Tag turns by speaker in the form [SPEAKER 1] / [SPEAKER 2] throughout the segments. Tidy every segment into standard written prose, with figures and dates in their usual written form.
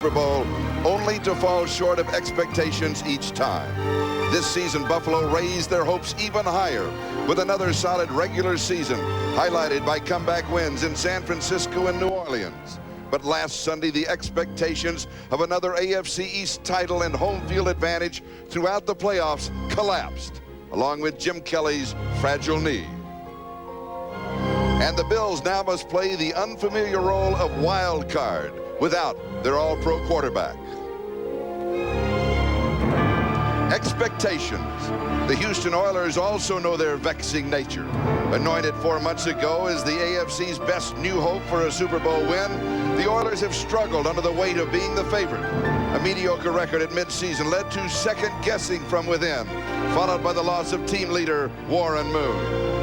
[SPEAKER 1] Super Bowl, only to fall short of expectations each time. This season, Buffalo raised their hopes even higher with another solid regular season, highlighted by comeback wins in San Francisco and New Orleans. But last Sunday, the expectations of another AFC East title and home field advantage throughout the playoffs collapsed, along with Jim Kelly's fragile knee. And the Bills now must play the unfamiliar role of wild card without their all-pro quarterback. Expectations. The Houston Oilers also know their vexing nature. Anointed 4 months ago as the AFC's best new hope for a Super Bowl win, the Oilers have struggled under the weight of being the favorite. A mediocre record at midseason led to second guessing from within, followed by the loss of team leader Warren Moon.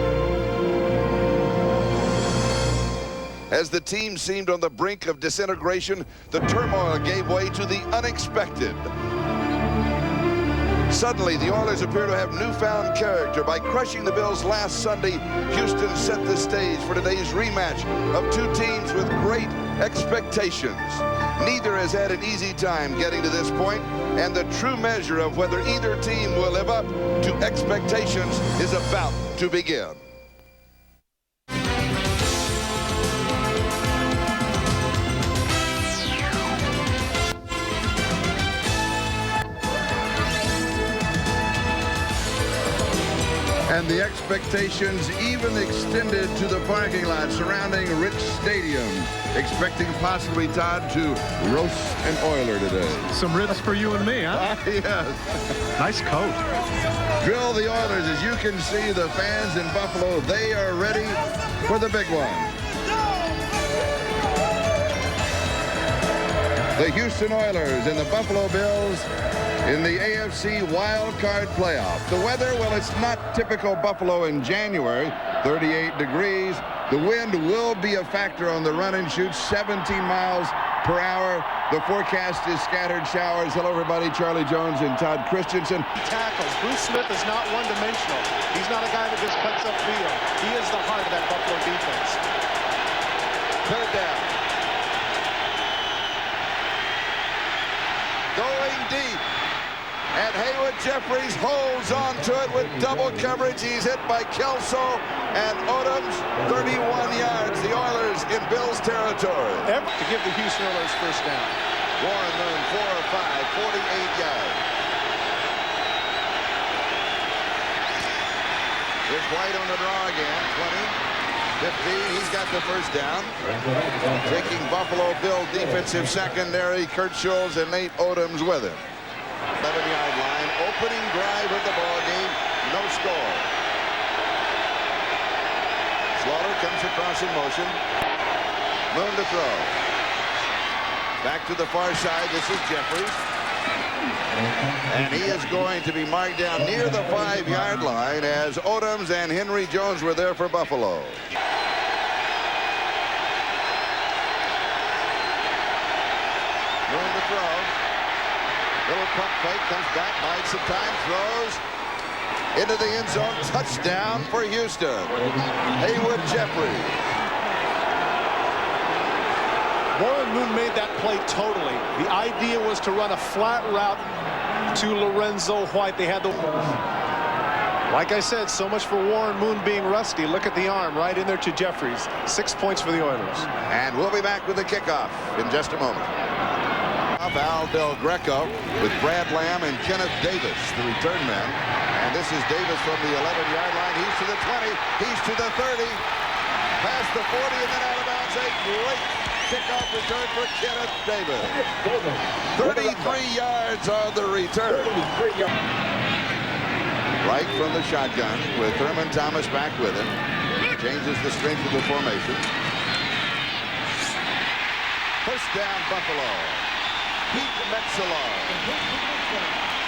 [SPEAKER 1] As the team seemed on the brink of disintegration, the turmoil gave way to the unexpected. Suddenly, the Oilers appear to have newfound character. By crushing the Bills last Sunday, Houston set the stage for today's rematch of two teams with great expectations. Neither has had an easy time getting to this point, and the true measure of whether either team will live up to expectations is about to begin. And the expectations even extended to the parking lot surrounding Rich Stadium, expecting possibly Todd to roast an Oiler today.
[SPEAKER 2] Some ribs for you and me, huh?
[SPEAKER 1] Yes.
[SPEAKER 2] Nice coat.
[SPEAKER 1] Drill the Oilers. As you can see, the fans in Buffalo, they are ready for the big one. The Houston Oilers and the Buffalo Bills in the AFC wild card playoff. The weather, well, it's not typical Buffalo in January, 38 degrees. The wind will be a factor on the run and shoot, 17 miles per hour. The forecast is scattered showers. Hello, everybody. Charlie Jones and Todd Christensen.
[SPEAKER 3] Tackles. Bruce Smith is not one-dimensional. He's not a guy that just cuts up field. He is the heart of that Buffalo defense.
[SPEAKER 1] Third down. Going deep. And Haywood Jeffries holds on to it with double coverage. He's hit by Kelso and Odoms, 31 yards. The Oilers in Bills territory.
[SPEAKER 3] To give the Houston Oilers first down.
[SPEAKER 1] Warren Moon, 4 of 5, 48 yards. Here's White on the draw again, 20, 15. He's got the first down. Taking Buffalo Bill defensive secondary, Kurt Schultz and Nate Odoms with him. 7-yard line, opening drive of the ball game, no score. Slaughter comes across in motion. Moon to throw. Back to the far side, this is Jeffries. And he is going to be marked down near the 5-yard line as Odoms and Henry Jones were there for Buffalo. Moon to throw. Little pump fake, comes back, bides some time, throws into the end zone. Touchdown for Houston. Haywood Jeffries.
[SPEAKER 3] Warren Moon made that play totally. The idea was to run a flat route to Lorenzo White. They had the... Like I said, so much for Warren Moon being rusty. Look at the arm right in there to Jeffries. 6 points for the Oilers.
[SPEAKER 1] And we'll be back with the kickoff in just a moment. Al Del Greco with Brad Lamb and Kenneth Davis, the return man. And this is Davis from the 11-yard line. He's to the 20. He's to the 30. Past the 40 and then out of bounds. A great kickoff return for Kenneth Davis. 33 yards on the return. Right from the shotgun with Thurman Thomas back with him. Changes the strength of the formation. First down, Buffalo. Pete Metzeler.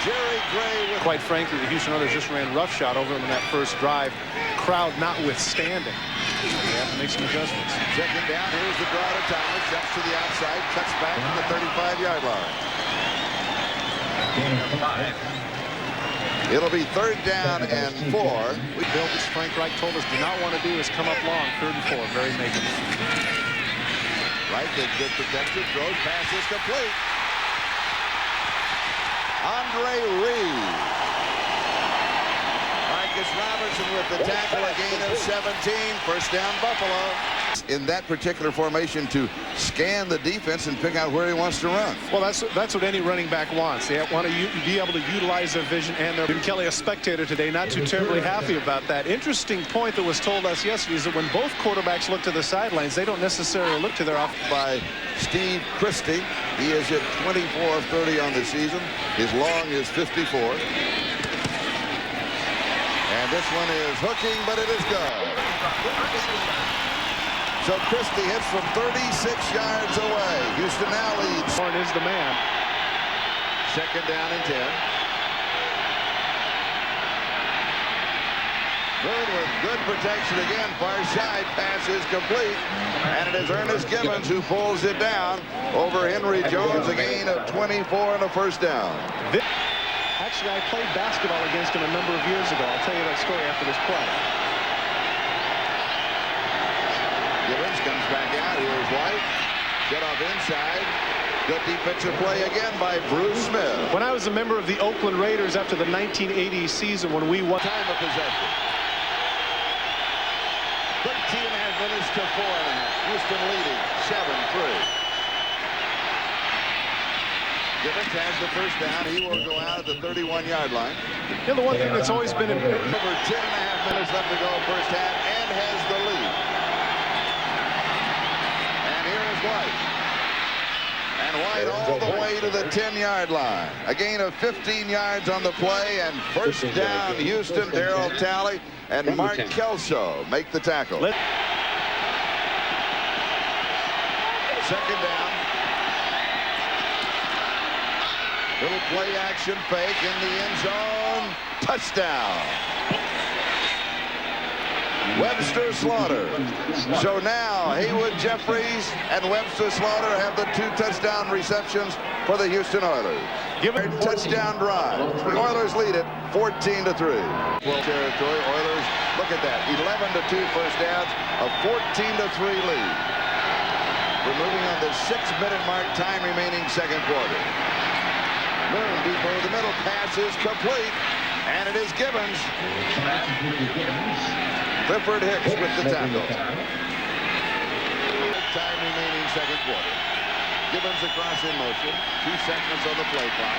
[SPEAKER 1] Jerry Gray with...
[SPEAKER 3] Quite frankly, the Houston Oilers just ran roughshod over them in that first drive. Crowd notwithstanding. They have to make some adjustments.
[SPEAKER 1] Second down, here's the draw to Thomas. Jumps to the outside, cuts back to the 35-yard line. It'll be third down and 4.
[SPEAKER 3] Bill, which Frank Reich told us do not want to do is come up long. 3rd and 4, very negative.
[SPEAKER 1] Right, good protection, throws, pass is complete. Andre Reed. Marcus Robertson with the tackle, a gain of 17. First down, Buffalo. In that particular formation to scan the defense and pick out where he wants to run.
[SPEAKER 3] Well, that's what any running back wants. They want to be able to utilize their vision and their... Jim Kelly, a spectator today, not too terribly happy about that. Interesting point that was told us yesterday is that when both quarterbacks look to the sidelines, they don't necessarily look to their off.
[SPEAKER 1] By Steve Christie. He is at 24 of 30 on the season. His long is 54. And this one is hooking, but it is good. So Christie hits from 36 yards away. Houston now leads.
[SPEAKER 3] Horn is the man.
[SPEAKER 1] Second down and 10. Moon with good protection again. Far side pass is complete. And it is Ernest Gibbons who pulls it down over Henry Jones. A gain of 24 and a first down.
[SPEAKER 3] Actually, I played basketball against him a number of years ago. I'll tell you that story after this play.
[SPEAKER 1] Gibbons comes back out. Here's White. Get off inside. Good defensive play again by Bruce Smith.
[SPEAKER 3] When I was a member of the Oakland Raiders after the 1980 season when we won.
[SPEAKER 1] Time of possession. 13.5 minutes to 4.5. Houston leading 7-3. Gibbons has the first down. He will go out at the 31-yard line.
[SPEAKER 3] You know, the one thing that's always been
[SPEAKER 1] over 10.5 minutes left to go first half and has the lead. And here is White. And White all the way to the 10-yard line. A gain of 15 yards on the play, and first down Houston. Darryl Talley and Mark Kelso make the tackle. Second down. Little play action fake in the end zone. Touchdown. Webster Slaughter. So now Haywood Jeffries and Webster Slaughter have the 2 touchdown receptions for the Houston Oilers. Give it a touchdown drive. The Oilers lead it 14-3. Well, territory. Oilers, look at that. 11-2 first downs, a 14-3 lead. We're moving on the 6-minute mark, time remaining second quarter. Moon deep over the middle, pass is complete, and it is Gibbons. Clifford Hicks with the tackle. Time remaining second quarter. Gibbons across in motion. 2 seconds on the play clock.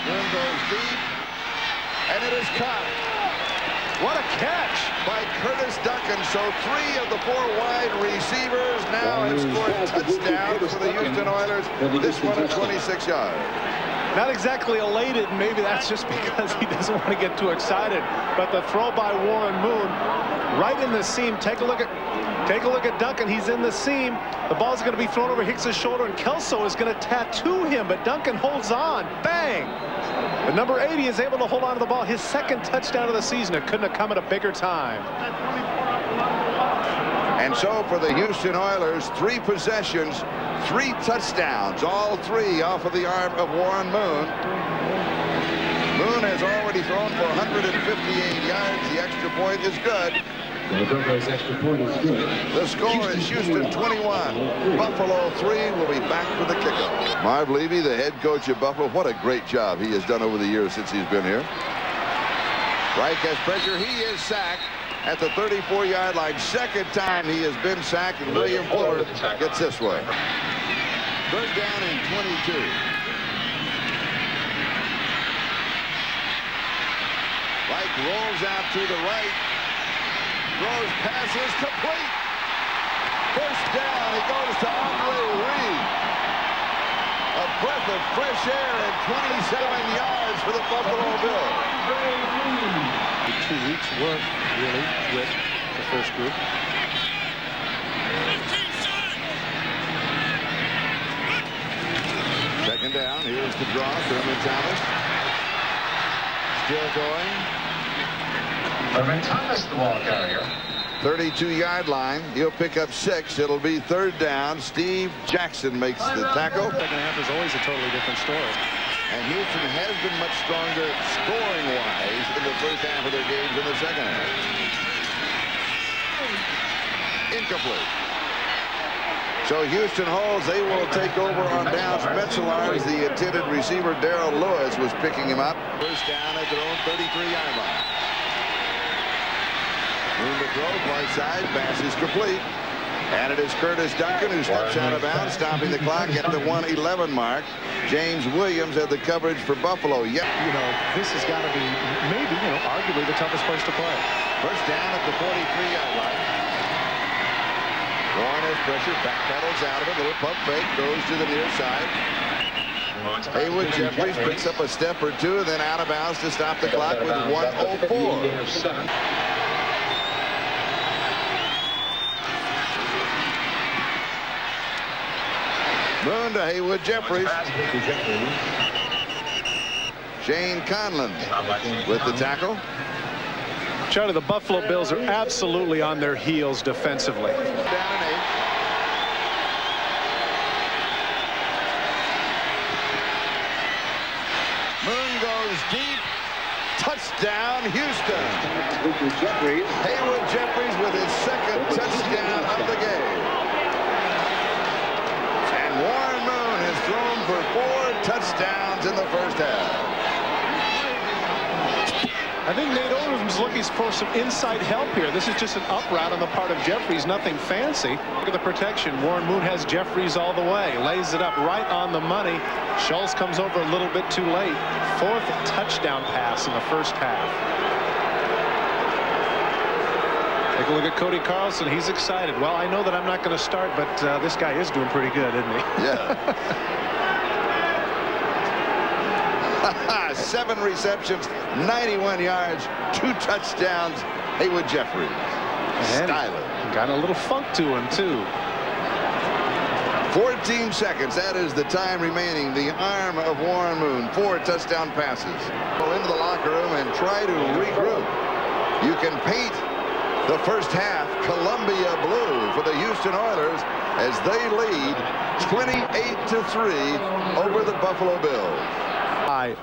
[SPEAKER 1] Moon goes deep, and it is caught.
[SPEAKER 3] What a catch
[SPEAKER 1] by Curtis Duncan. So 3 of the 4 wide receivers now have scored touchdowns for the Houston Oilers. This one at 26 yards.
[SPEAKER 3] Not exactly elated, and maybe that's just because he doesn't want to get too excited. But the throw by Warren Moon, right in the seam. Take a look at Duncan. He's in the seam. The ball's going to be thrown over Hicks's shoulder, and Kelso is going to tattoo him. But Duncan holds on. Bang! But number 80 is able to hold on to the ball. His second touchdown of the season. It couldn't have come at a bigger time.
[SPEAKER 1] And so for the Houston Oilers, 3 possessions, 3 touchdowns, all 3 off of the arm of Warren Moon. Moon has already thrown for 158 yards. The extra point is good. The score is Houston 21, Buffalo 3. We'll be back for the kickoff. Marv Levy, the head coach of Buffalo, what a great job he has done over the years since he's been here. Reich has pressure. He is sacked at the 34-yard line. Second time he has been sacked, and William Fuller gets this way. Third down and 22. Reich rolls out to the right. Throws passes complete. First down. He goes to Andre Reed. A breath of fresh air and 27 yards for the Buffalo Bills.
[SPEAKER 3] 2 weeks work, really, with the first group.
[SPEAKER 1] Second down. Here's the draw. Thurman Thomas. Still going.
[SPEAKER 4] Thurman Thomas, the ball carrier.
[SPEAKER 1] 32-yard line. He'll pick up 6. It'll be third down. Steve Jackson makes the tackle.
[SPEAKER 3] Second half is always a totally different story.
[SPEAKER 1] And Houston has been much stronger scoring-wise in the first half of their games in the second half. Incomplete. So Houston holds. They will take over on downs. Metzelaars, the intended receiver, Darrell Lewis, was picking him up. First down at their own 33-yard line. Moon to throw, far side, pass is complete. And it is Curtis Duncan who steps out of bounds, stopping the clock at the 1:11 mark. James Williams had the coverage for Buffalo. Yeah.
[SPEAKER 3] You know, this has got to be maybe, arguably the toughest place to play.
[SPEAKER 1] First down at the 43-yard line. Warren has pressure, backpedals out of it. Little pump fake, goes to the near side. Haywood Jeffries picks up a step or two, then out of bounds to stop the clock with 1:04. Moon to Haywood Jeffries. Shane Conlon with the tackle.
[SPEAKER 3] Charlie, the Buffalo Bills are absolutely on their heels defensively.
[SPEAKER 1] Down and 8. Moon goes deep. Touchdown, Houston. Haywood Jeffries with his second touchdown of the game. And Warren Moon has thrown for 4 touchdowns in the first half.
[SPEAKER 3] I think Nate Odom's looking for some inside help here. This is just an up route on the part of Jeffries, nothing fancy. Look at the protection. Warren Moon has Jeffries all the way, lays it up right on the money. Schultz comes over a little bit too late. 4th touchdown pass in the first half. Take a look at Cody Carlson. He's excited. Well, I know that I'm not going to start, but this guy is doing pretty good, isn't he?
[SPEAKER 1] Yeah. 7 receptions, 91 yards, 2 touchdowns. Haywood Jeffries. Stylish.
[SPEAKER 3] Got a little funk to him, too.
[SPEAKER 1] 14 seconds. That is the time remaining. The arm of Warren Moon. 4 touchdown passes. Go into the locker room and try to regroup. You can paint the first half Columbia blue for the Houston Oilers as they lead 28-3 over the Buffalo Bills.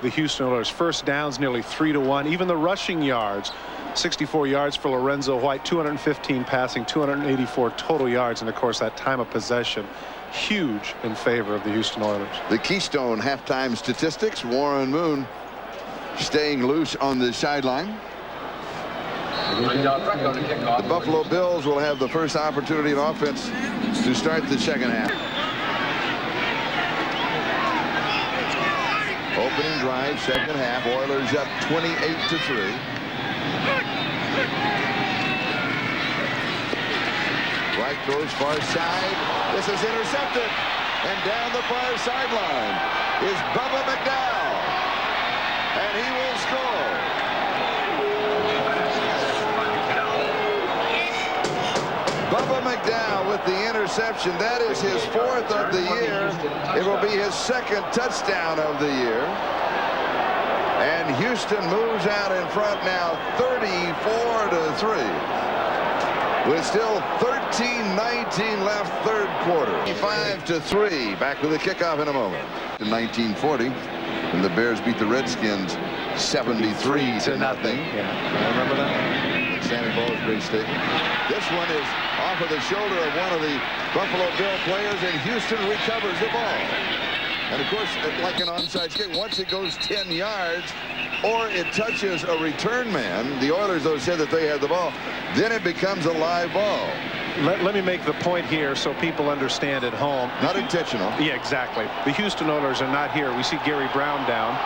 [SPEAKER 3] The Houston Oilers. First downs nearly 3-1. Even the rushing yards, 64 yards for Lorenzo White, 215 passing, 284 total yards, and of course that time of possession huge in favor of the Houston Oilers.
[SPEAKER 1] The Keystone halftime statistics. Warren Moon staying loose on the sideline. The Buffalo Bills will have the first opportunity in offense to start the second half. Opening drive, second half. Oilers up 28-3. Right throws far side. This is intercepted. And down the far sideline is Bubba McDowell. And he will score. Bubba McDowell with the interception. That is his 4th of the year. It will be his 2nd touchdown of the year. And Houston moves out in front now 34-3. With still 13-19 left, 3rd quarter. 5-3. Back with the kickoff in a moment. In 1940, when the Bears beat the Redskins 73-0.
[SPEAKER 3] Yeah, I remember that.
[SPEAKER 1] Sammy Ballsbury statement. This one is off of the shoulder of one of the Buffalo Bill players, and Houston recovers the ball. And of course, like an onside kick, once it goes 10 yards or it touches a return man, the Oilers, though, said that they had the ball, then it becomes a live ball.
[SPEAKER 3] Let me make the point here so people understand at home.
[SPEAKER 1] Not intentional.
[SPEAKER 3] Yeah, exactly. The Houston Oilers are not here. We see Gary Brown down.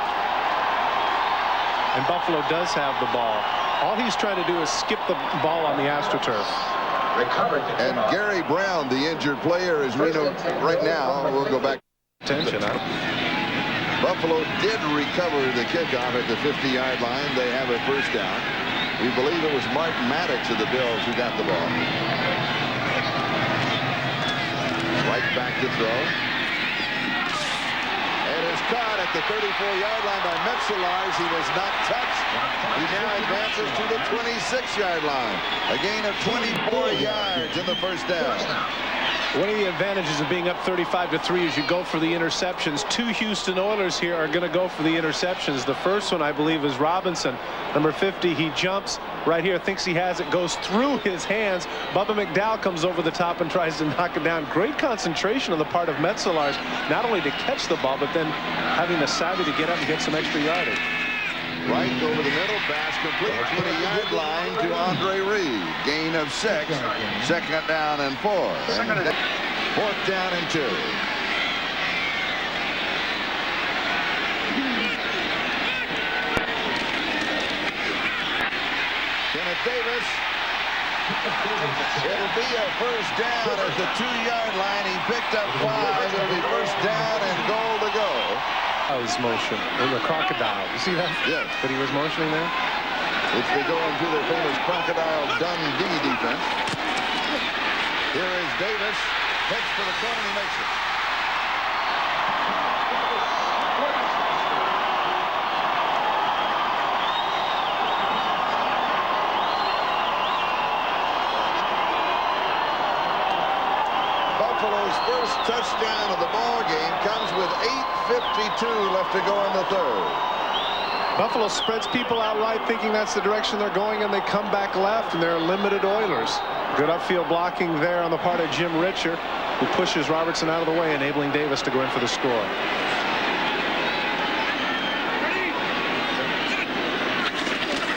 [SPEAKER 3] And Buffalo does have the ball. All he's trying to do is skip the ball on the AstroTurf.
[SPEAKER 1] And Gary Brown, the injured player, is Reno right now. We'll go back.
[SPEAKER 3] Attention, huh?
[SPEAKER 1] Buffalo did recover the kickoff at the 50-yard line. They have a first down. We believe it was Mark Maddox of the Bills who got the ball. Right back to throw. It is caught at the 34-yard line by Metzelaars. He was not touched. He now advances to the 26-yard line. A gain of 24 yards in the first down.
[SPEAKER 3] One of the advantages of being up 35-3 is you go for the interceptions. Two Houston Oilers here are going to go for the interceptions. The first one, I believe, is Robinson, number 50. He jumps right here, thinks he has it, goes through his hands. Bubba McDowell comes over the top and tries to knock it down. Great concentration on the part of Metzelars, not only to catch the ball, but then having the savvy to get up and get some extra yardage.
[SPEAKER 1] Right over the middle, pass complete, 20-yard line to Andre Reed. Gain of 6. Second down and 4. And fourth down and 2. Kenneth Davis. It'll be a first down at the 2-yard line. He picked up 5. It'll be first down and goal to go.
[SPEAKER 3] His motion in the crocodile. You see that?
[SPEAKER 1] Yes.
[SPEAKER 3] But he was motioning there.
[SPEAKER 1] It's they go into their famous crocodile Dundee defense. Here is Davis. Heads for the corner. He makes it. Buffalo's first touchdown of the ball game comes with 8:52 left to go in the third.
[SPEAKER 3] Buffalo spreads people out right, thinking that's the direction they're going, and they come back left, and they're limited Oilers. Good upfield blocking there on the part of Jim Richer, who pushes Robertson out of the way, enabling Davis to go in for the score.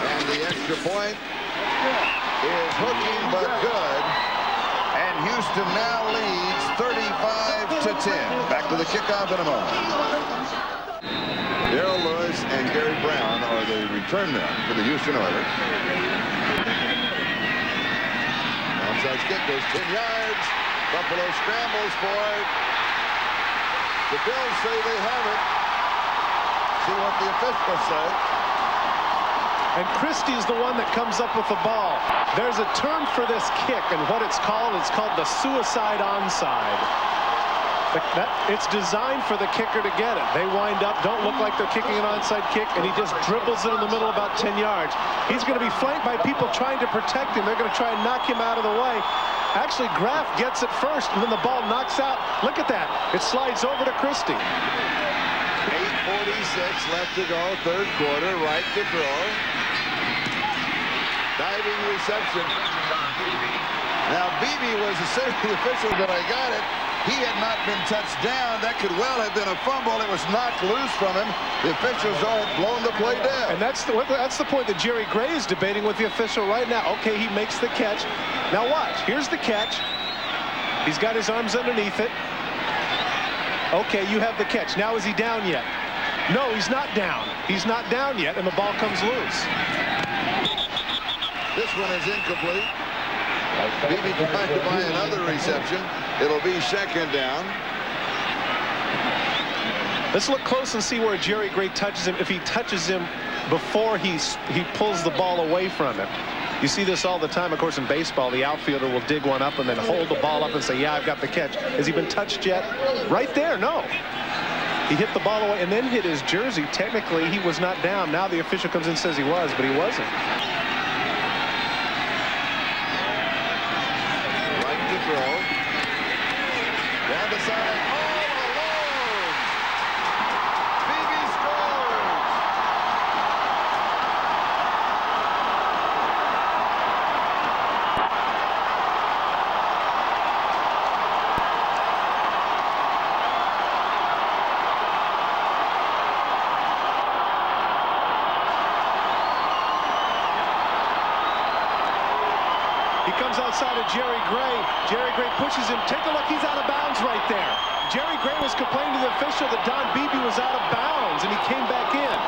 [SPEAKER 1] And the extra point is hooking but good. And Houston now leads 35-10. Back to the kickoff in a moment. Darrell Lewis and Gary Brown are the return men for the Houston Oilers. Onside kick goes 10 yards. Buffalo scrambles for it. The Bills say they have it. See what the officials say.
[SPEAKER 3] And Christie's the one that comes up with the ball. There's a term for this kick, and what it's called the suicide onside. It's designed for the kicker to get it. They wind up, don't look like they're kicking an onside kick, and he just dribbles it in the middle about 10 yards. He's going to be flanked by people trying to protect him. They're going to try and knock him out of the way. Actually, Graf gets it first, and then the ball knocks out. Look at that. It slides over to Christie.
[SPEAKER 1] 8:46 left to go, third quarter, right to throw. Diving reception. Now, Beebe was the safety official, but I got it. He had not been touched down. That could well have been a fumble. It was knocked loose from him. The officials had blown the play dead.
[SPEAKER 3] And that's the point that Jerry Gray is debating with the official right now. Okay, he makes the catch. Now watch. Here's the catch. He's got his arms underneath it. Okay, you have the catch. Now is he down yet? No, he's not down. He's not down yet, and the ball comes loose.
[SPEAKER 1] This one is incomplete. Beebe trying to buy another reception. It'll be second down.
[SPEAKER 3] Let's look close and see where Jerry Gray touches him. If he touches him before he pulls the ball away from him. You see this all the time, of course, in baseball. The outfielder will dig one up and then hold the ball up and say, yeah, I've got the catch. Has he been touched yet? Right there, no. He hit the ball away and then hit his jersey. Technically, he was not down. Now the official comes in and says he was, but he wasn't.
[SPEAKER 1] Throw. Down the side. All alone. Beebe scores.
[SPEAKER 3] He comes outside of Jerry Gray. Jerry Gray pushes him. Take a look. He's out of bounds right there. Jerry Gray was complaining to the official that Don Beebe was out of bounds, and he came back in.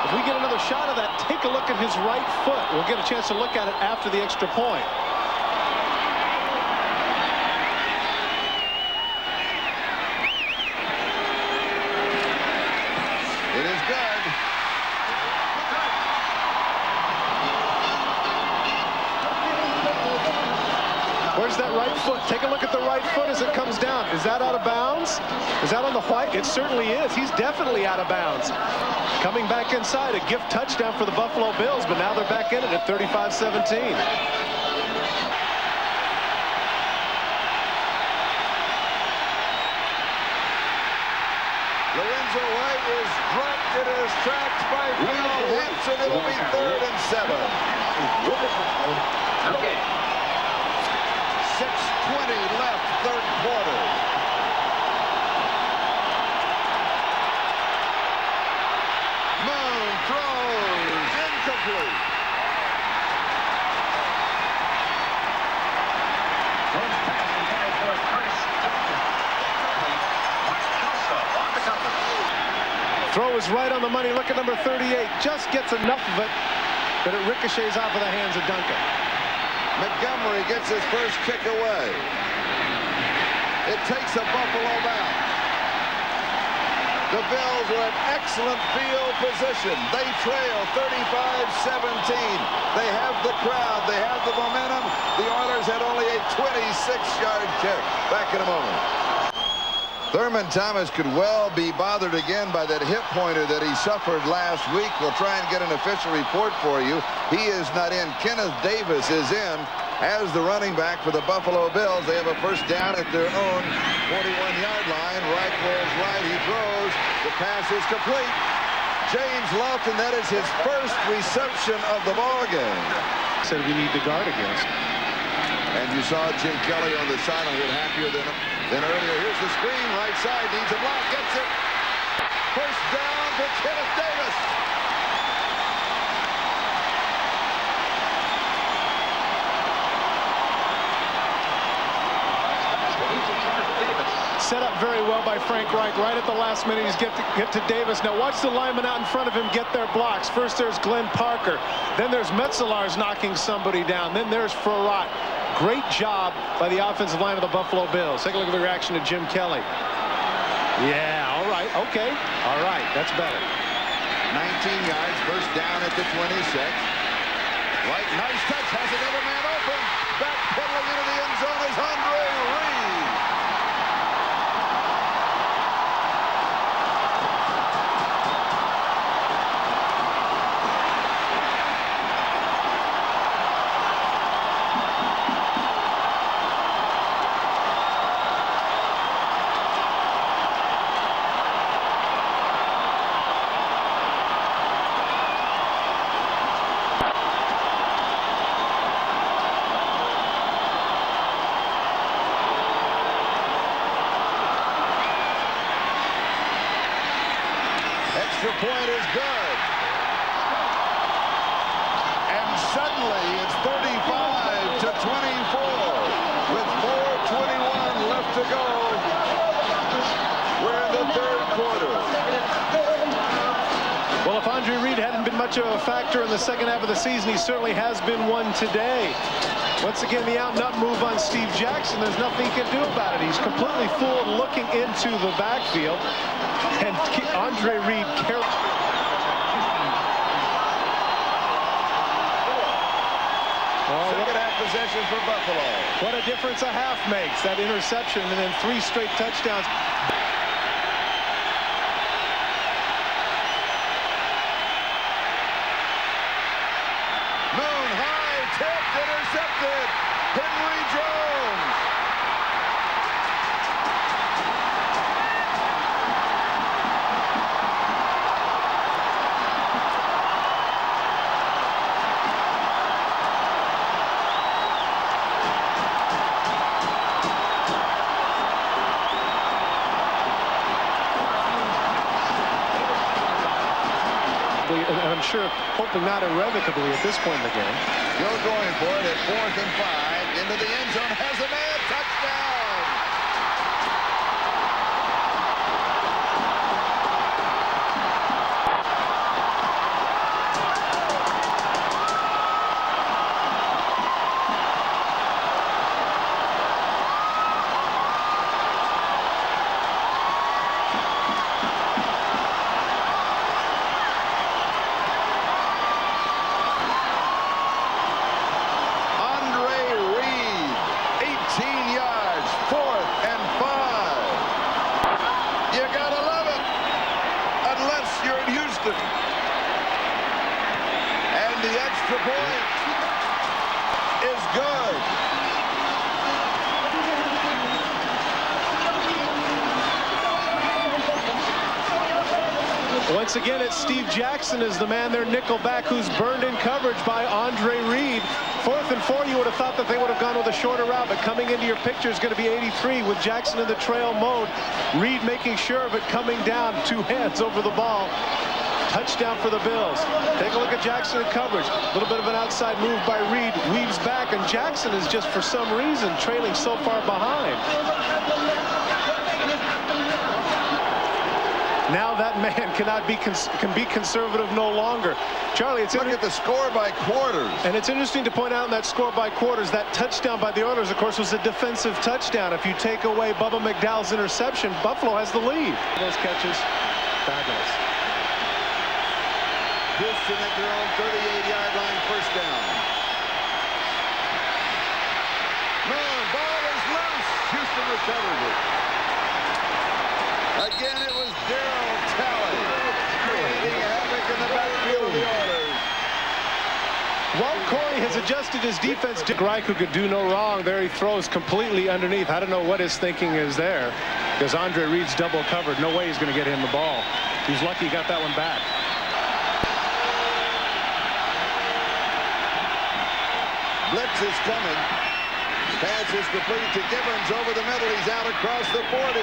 [SPEAKER 3] If we get another shot of that, take a look at his right foot. We'll get a chance to look at it after the extra point.
[SPEAKER 1] It is good.
[SPEAKER 3] Where's that right foot? Take a look at the right foot as it comes down. Is that out of bounds? Is that on the white? It certainly is. He's definitely out of bounds. Coming back inside, a gift touchdown for the Buffalo Bills, but now they're back in it at 35-17.
[SPEAKER 1] Lorenzo White is dropped in his tracks by Phil Hansen. It'll be 3rd and 7.
[SPEAKER 4] Okay.
[SPEAKER 1] 6:20 left, 3rd quarter. Moon throws incomplete.
[SPEAKER 4] First pass intended for Chris Duncan. Watch Kelso on the cover.
[SPEAKER 3] Throw is right on the money. Look at number 38. Just gets enough of it that it ricochets off of the hands of Duncan.
[SPEAKER 1] Montgomery gets his first kick away. It takes a Buffalo bounce. The Bills are in excellent field position. They trail 35-17. They have the crowd. They have the momentum. The Oilers had only a 26-yard kick. Back in a moment. Thurman Thomas could well be bothered again by that hip pointer that he suffered last week. We'll try and get an official report for you. He is not in. Kenneth Davis is in as the running back for the Buffalo Bills. They have a first down at their own 41-yard line. Right rolls right. He throws. The pass is complete. James Lofton, that is his first reception of the ball game.
[SPEAKER 3] Said we need to guard against.
[SPEAKER 1] And you saw Jim Kelly on the sideline a little happier than earlier. Here's the screen, right side, needs a block, gets it. First down for Kenneth Davis.
[SPEAKER 3] Set up very well by Frank Reich. Right at the last minute, he's get to Davis. Now watch the linemen out in front of him get their blocks. First there's Glenn Parker. Then there's Metzelars knocking somebody down. Then there's Farrat. Great job by the offensive line of the Buffalo Bills. Take a look at the reaction to Jim Kelly. Yeah, all right, okay. All right, that's better.
[SPEAKER 1] 19 yards, first down at the 26. Right, nice touch, has another man open. Backpedaling into the end zone is Andre Reed. Extra point is good. And suddenly it's 35-24 with 4:21 left to go. We're in the 3rd quarter.
[SPEAKER 3] Well, if Andre Reed hadn't been much of a factor in the second half of the season, he certainly has been one today. Once again, the out-and-up move on Steve Jackson. There's nothing he can do about it. He's completely fooled looking into the backfield. And Andre Reed carries.
[SPEAKER 1] Second half possession for Buffalo.
[SPEAKER 3] What a difference a half makes. That interception and then 3 straight touchdowns.
[SPEAKER 1] Moon high, tipped, intercepted. Henry Jones.
[SPEAKER 3] And I'm sure hoping not irrevocably at this point in the game.
[SPEAKER 1] Still going for it at 4th and 5. Into the end zone. Has a man. Touchdown. Andre Reed, 18 yards,
[SPEAKER 3] Once again, it's Steve Jackson is the man there, nickelback, who's burned in coverage by Andre Reed. 4th and 4, you would have thought that they would have gone with a shorter route, but coming into your picture is going to be 83 with Jackson in the trail mode. Reed making sure of it, coming down, 2 hands over the ball. Touchdown for the Bills. Take a look at Jackson in coverage. A little bit of an outside move by Reed. Weaves back, and Jackson is just for some reason trailing so far behind. Now that man can be conservative no longer. Charlie,
[SPEAKER 1] Look at the score by quarters.
[SPEAKER 3] And it's interesting to point out in that score by quarters, that touchdown by the Oilers, of course, was a defensive touchdown. If you take away Bubba McDowell's interception, Buffalo has the lead. Those catches, fabulous.
[SPEAKER 1] Houston at their own 38-yard line, first down. No, ball is loose. Houston recovers it. Again, it was Darryl Talley creating havoc in the backfield of the Oilers.
[SPEAKER 3] Walt Corey has adjusted his defense. Dick Reich, who could do no wrong there, he throws completely underneath. I don't know what his thinking is there, because Andre Reed's double covered. No way he's going to get him the ball. He's lucky he got that one back.
[SPEAKER 1] Blitz is coming. Pass is complete to Gibbons over the middle. He's out across the 40.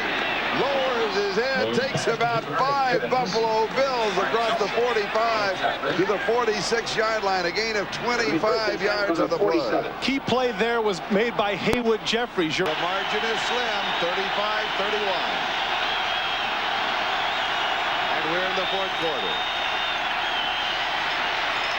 [SPEAKER 1] Lowers his head. Takes about 5 Buffalo Bills across the 45 to the 46-yard line. A gain of 25 yards of the play.
[SPEAKER 3] Key play there was made by Haywood Jeffries.
[SPEAKER 1] The margin is slim, 35-31. And we're in the 4th quarter.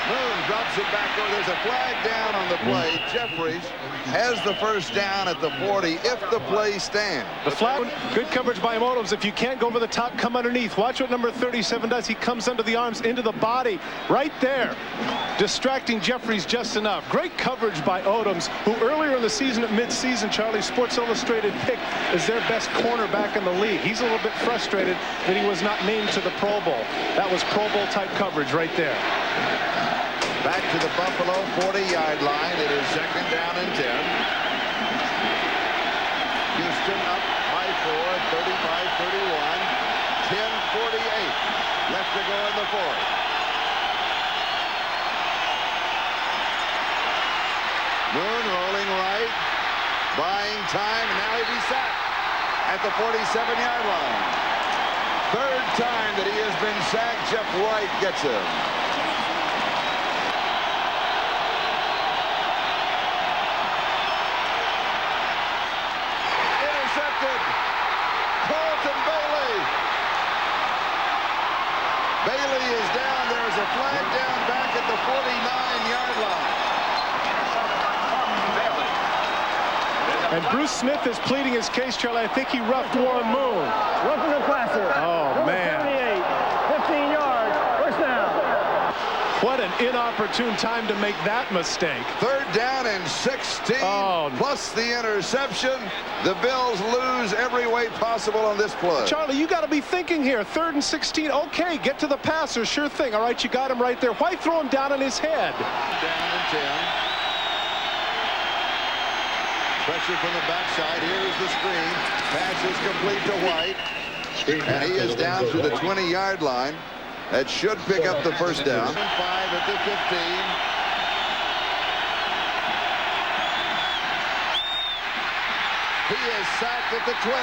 [SPEAKER 1] Moon drops it back over. There's a flag down on the play. Jeffries has the first down at the 40 if the play stands.
[SPEAKER 3] The flag, good coverage by Odoms. If you can't go over the top, come underneath. Watch what number 37 does. He comes under the arms, into the body, right there, distracting Jeffries just enough. Great coverage by Odoms, who earlier in the season, at mid-season, Charlie, Sports Illustrated picked as their best cornerback in the league. He's a little bit frustrated that he was not named to the Pro Bowl. That was Pro Bowl type coverage right there.
[SPEAKER 1] Back to the Buffalo 40-yard line. It is 2nd down and 10. Houston up by 4, 35-31. 10:48 left to go in the 4th. Moon rolling right, buying time, and now he'll be sacked at the 47-yard line. 3rd time that he has been sacked. Jeff Wright gets him. Bailey is down. There's a flag down back at the 49-yard line.
[SPEAKER 3] And Bruce Smith is pleading his case, Charlie. I think he roughed Warren Moon.
[SPEAKER 5] Roughing the passer.
[SPEAKER 3] Oh, man.
[SPEAKER 5] 78, 15 yards, first down.
[SPEAKER 3] What an inopportune time to make that mistake.
[SPEAKER 1] 3rd down and 16, plus the interception. The Bills lose every way possible on this play.
[SPEAKER 3] Charlie, you got to be thinking here. 3rd and 16. Okay, get to the passer. Sure thing. All right, you got him right there. Why throw him down on his head?
[SPEAKER 1] Down and 10. Pressure from the backside. Here is the screen. Pass is complete to White. And he is down to the 20-yard line. That should pick up the first down. 5 at the 15. He is sacked at the 20.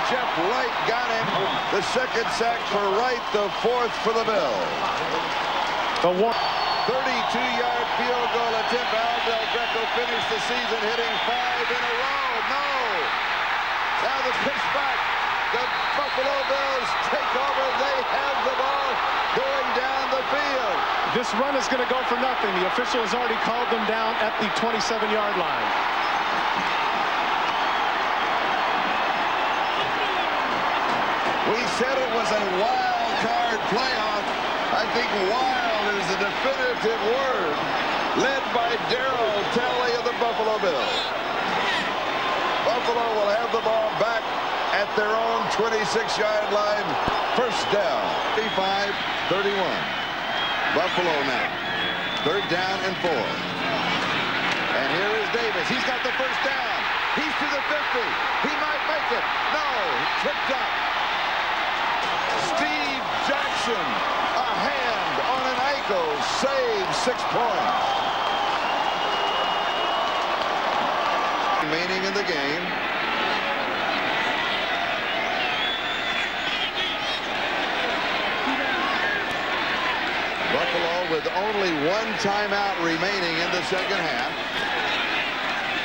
[SPEAKER 1] Jeff Wright got him. The 2nd sack for Wright, the 4th for the Bills.
[SPEAKER 3] The
[SPEAKER 1] 32-yard field goal attempt. Al Del Greco finished the season hitting 5 in a row. No. Now the pitch back. The Buffalo Bills take over. They have the ball going down the field.
[SPEAKER 3] This run is going to go for nothing. The official has already called them down at the 27-yard line.
[SPEAKER 1] We said it was a wild card playoff. I think wild is the definitive word. Led by Darryl Talley of the Buffalo Bills. Buffalo will have the ball back at their own 26-yard line. First down. 35-31. Buffalo now. 3rd down and 4. And here is Davis. He's got the first down. He's to the 50. He might make it. No. Tripped up. Steve Jackson action. A hand on an ankle saves 6 points. Remaining in the game. Buffalo with only 1 timeout remaining in the second half.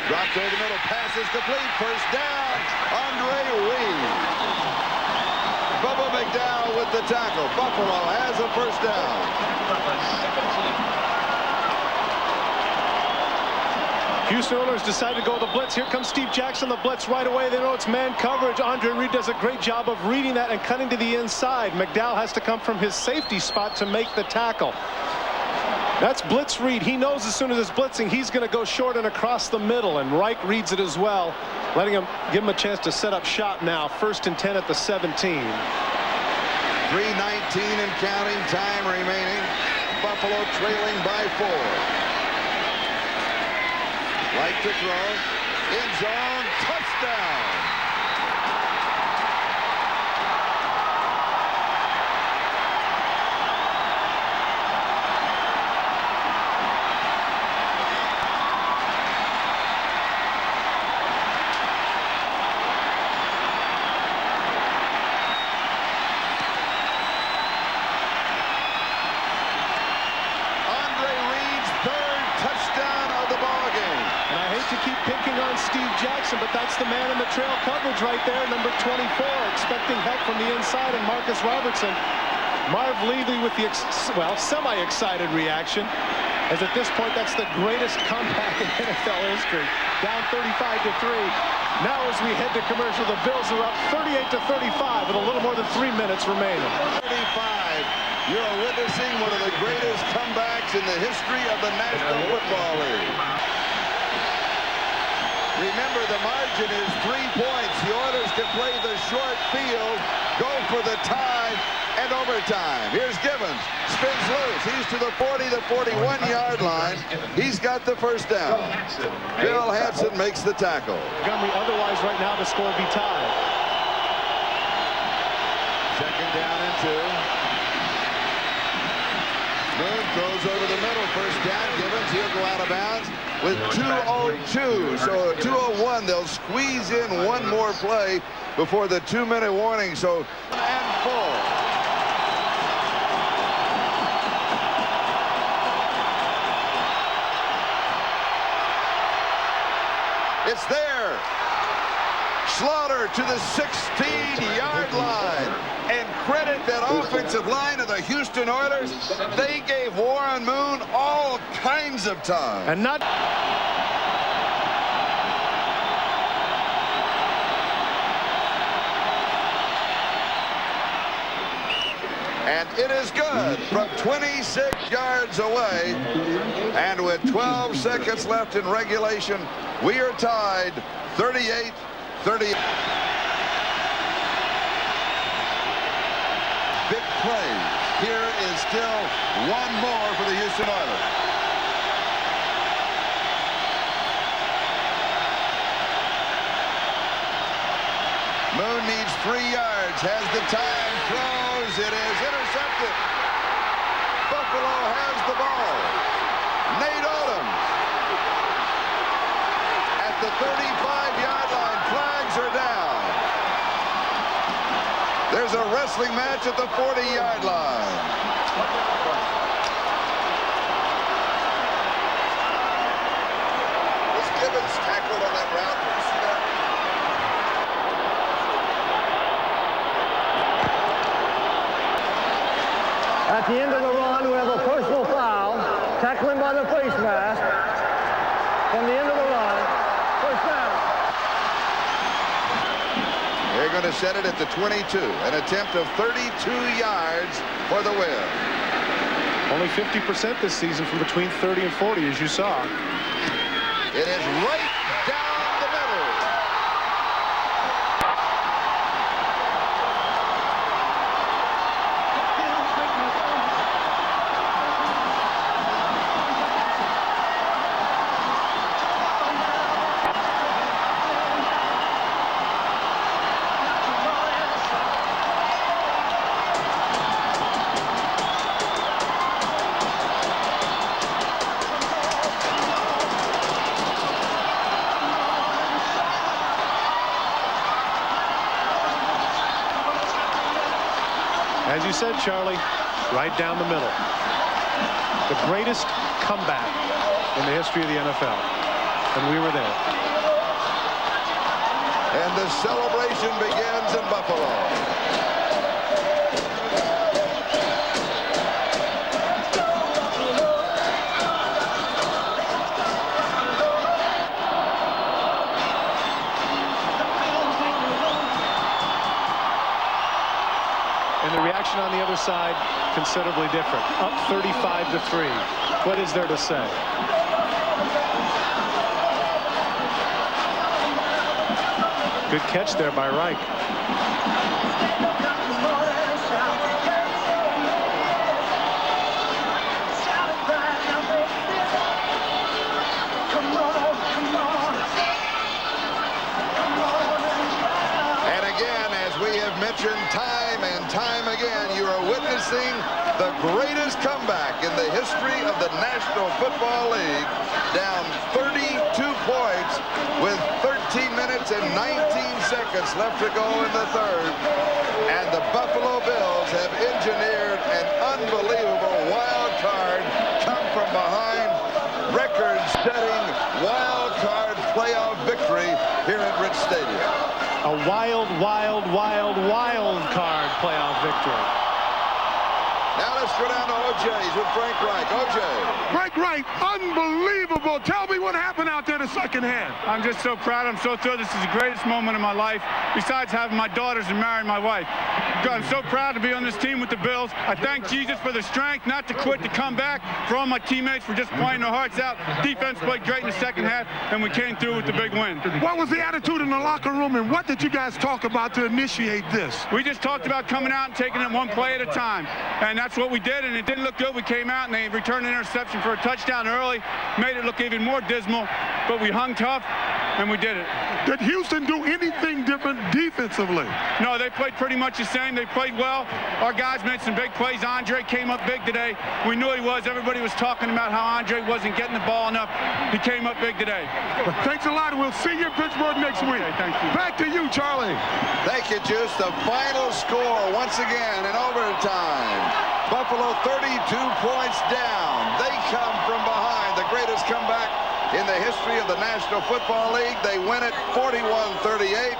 [SPEAKER 1] Dropped over the middle, passes complete, first down, Andre Reed. Bubba McDowell with the tackle. Buffalo has a first down.
[SPEAKER 3] Houston Oilers decide to go the blitz. Here comes Steve Jackson, the blitz right away. They know it's man coverage. Andre Reed does a great job of reading that and cutting to the inside. McDowell has to come from his safety spot to make the tackle. That's blitz read. He knows as soon as it's blitzing, he's going to go short and across the middle, and Reich reads it as well, letting him give him a chance to set up shop now. 1st and 10 at the 17.
[SPEAKER 1] 3:19 and counting, time remaining. Buffalo trailing by 4. Like to throw, end zone, touchdown. Andre Reed's 3rd touchdown of the ballgame.
[SPEAKER 3] And I hate to keep picking on Steve Jackson, but that's the man in the trail coverage right there, number 24, expecting help from the inside, and Marcus Robertson. Marv Levy with the, semi-excited reaction, as at this point, that's the greatest comeback in NFL history. Down 35-3. Now as we head to commercial, the Bills are up 38-35 with a little more than 3 minutes remaining.
[SPEAKER 1] 35. You're witnessing one of the greatest comebacks in the history of the National Football League. Remember, the margin is 3 points. The Oilers can play the short field, go for the tie, and overtime. Here's Gibbons, spins loose. He's to the 40, the 41-yard line. He's got the first down. Bill Hansen makes the tackle.
[SPEAKER 3] Montgomery, otherwise right now the score would be tied.
[SPEAKER 1] 2nd down and 2. Moon throws over the middle. First down. Gibbons, he'll go out of bounds with 2:02. So 2:01. They'll squeeze in one more play before the 2-minute warning. So and 4. It's there. Slaughter to the 16-yard line. And credit that offensive line of the Houston Oilers. They gave Warren Moon all kinds of time.
[SPEAKER 3] And not...
[SPEAKER 1] And it is good from 26 yards away. And with 12 seconds left in regulation, we are tied 38-38. Big play. Here is still one more for the Houston Oilers. Moon needs 3 yards, has the time, throws, it is intercepted. Buffalo has the ball. Nate Odoms at the 35-yard line, flags are down. There's a wrestling match at the 40-yard line. Was Gibbons tackled on that route? Did you see that?
[SPEAKER 5] At the end of the run, we have a personal foul. Tackling by the face mask. From the end of the run, first down.
[SPEAKER 1] They're going to set it at the 22. An attempt of 32 yards for the win.
[SPEAKER 3] Only 50% this season from between 30 and 40, as you saw.
[SPEAKER 1] It is right down the middle.
[SPEAKER 3] said, Charlie, right down the middle. The greatest comeback in the history of the NFL. And we were there.
[SPEAKER 1] And the celebration begins in Buffalo.
[SPEAKER 3] And the reaction on the other side, considerably different. Up 35-3. What is there to say? Good catch there by Reich.
[SPEAKER 1] And again, as we have mentioned time and time again, you are witnessing the greatest comeback in the history of the National Football League. Down 32 points with 13 minutes and 19 seconds left to go in the third. And the Buffalo Bills have engineered an unbelievable wild card, come from behind, record-setting wild card playoff victory here at Rich Stadium.
[SPEAKER 3] A wild, wild, wild, wild card playoff victory.
[SPEAKER 1] Now let's go down to OJ's with Frank Reich. OJ.
[SPEAKER 6] Frank Reich, unbelievable. Tell me what happened out there in the second half.
[SPEAKER 2] I'm just so proud. I'm so thrilled. This is the greatest moment of my life, besides having my daughters and marrying my wife. I'm so proud to be on this team with the Bills. I thank Jesus for the strength not to quit, to come back, for all my teammates for just playing their hearts out. Defense played great in the second half, and we came through with the big win.
[SPEAKER 6] What was the attitude in the locker room, and what did you guys talk about to initiate this?
[SPEAKER 2] We just talked about coming out and taking it one play at a time, and that's what we did, and it didn't look good. We came out, and they returned an interception for a touchdown early, made it look even more dismal, but we hung tough, and we did it.
[SPEAKER 6] Did Houston do anything different defensively?
[SPEAKER 2] No, they played pretty much the same. They played well. Our guys made some big plays. Andre came up big today. We knew he was. Everybody was talking about how Andre wasn't getting the ball enough. He came up big today.
[SPEAKER 6] Thanks a lot. We'll see you in Pittsburgh next week.
[SPEAKER 2] Okay, thank you.
[SPEAKER 6] Back to you, Charlie.
[SPEAKER 1] Thank you, Juice. The final score once again in overtime. Buffalo 32 points down. They come from behind. The greatest comeback in the history of the National Football League. They win it 41-38.